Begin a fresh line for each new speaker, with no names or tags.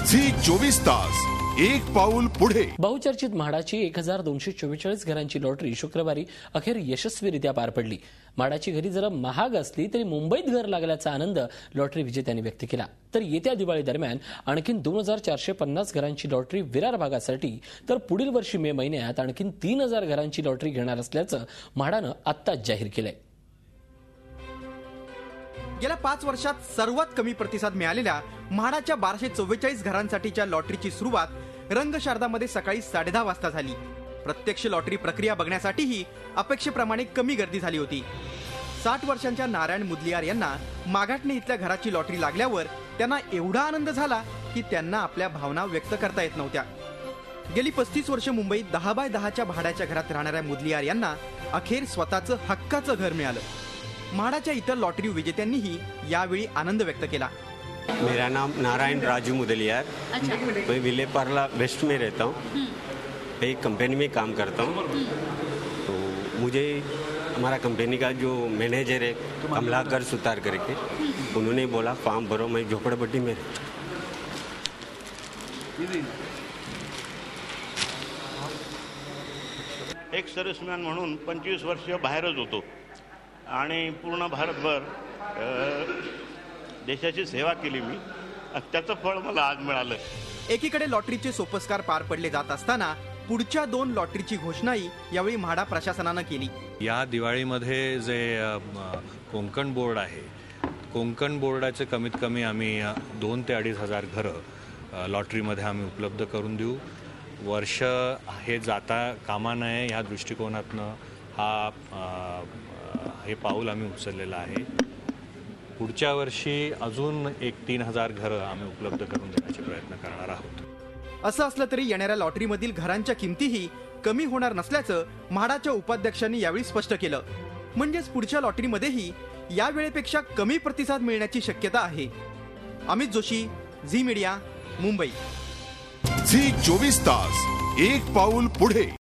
Zee 24 तास एक पाऊल पुढे।
बहुचर्चित म्हाडाची 1244 घरांची लॉटरी शुक्रवारी अखेर यशस्वीरित्या पार पडली। म्हाडाची घरी जरा महाग असली तरी मुंबईत घर लागल्याचा आनंद लॉटरी विजेत्यांनी व्यक्त केला। तर येत्या दिवाळी दरम्यान आणखीन 2450 घरांची लॉटरी विरार भागासाठी तर पुढील वर्षी मे महिन्यात आणखीन 3000 घरांची लॉटरी घेणार असल्याचं म्हाडानं आत्ताच जाहीर केलंय।
गेल्या 5 वर्षात सर्वात कमी प्रतिसाद मिळालेल्या म्हाडाच्या 1244 घरांसाठीच्या लॉटरीची सुरुवात रंगशारदामध्ये सकाळी 10:30 वाजता झाली। प्रत्यक्ष लॉटरी प्रक्रिया बघण्यासाठीही अपेक्षेप्रमाणे कमी गर्दी झाली होती। 60 वर्षांच्या नारायण मुदलियार यांना मागाटणे इथल्या घराची लॉटरी लागल्यावर त्यांना एवढा आनंद झाला की त्यांना आपल्या भावना व्यक्त करता येत नव्हत्या। गेली 35 वर्ष मुंबईत 10 बाय 10च्या भाड्याच्या घरात राहणाऱ्या मुदलियार यांना अखेर स्वतःचं हक्काचं घर मिळालं। म्हाडाच्या इतर लॉटरी विजेत्यांनीही यावेळी आनंद व्यक्त केला।
मेरा नाम नारायण राजू मुदलियार। मैं विलेपार्ला वेस्ट में रहता हूँ। मैं एक कंपनी में काम करता हूँ। तो मुझे हमारा कंपनी का जो मैनेजर है कमलाकर सुतार करके, उन्होंने बोला फॉर्म भरो। मैं झोपड़पट्टी में
एक सर्व्हिसमॅन म्हणून 25 वर्ष बाहेरच होतो आणि पूर्ण भारतभर देशाची सेवा केली मी। त्याचं फळ मला आज मिळालं।
एकीकडे लॉटरीचे सोपस्कार पार पडले जात असताना पुढच्या 2 लॉटरीची घोषणाही यावेळी म्हाडा प्रशासनानं केली।
या दिवाळीमध्ये जे कोंकण बोर्ड आहे, कोंकण बोर्डाचे कमीत कमी आम्ही 2 ते 2500 घरं लॉटरीमध्ये आम्ही उपलब्ध करून देऊ। वर्ष हे जाता कामा नये या दृष्टिकोनातनं हे पाऊल आम्ही उचललेलं आहे। पुढच्या वर्षी अजून 3000 घरं आम्ही उपलब्ध करून देण्याचे प्रयत्न करणार आहोत।
असं असलं तरी येणाऱ्या लॉटरीमधील घरांच्या किमतीही कमी होणार नसल्याचं म्हाडाच्या उपाध्यक्षांनी यावेळी स्पष्ट केलं। म्हणजेच पुढच्या लॉटरीमध्येही या वेळेपेक्षा कमी प्रतिसाद मिळण्याची शक्यता आहे। अमित जोशी, झी मीडिया, मुंबई।
झी 24 तास एक पाऊल पुढे।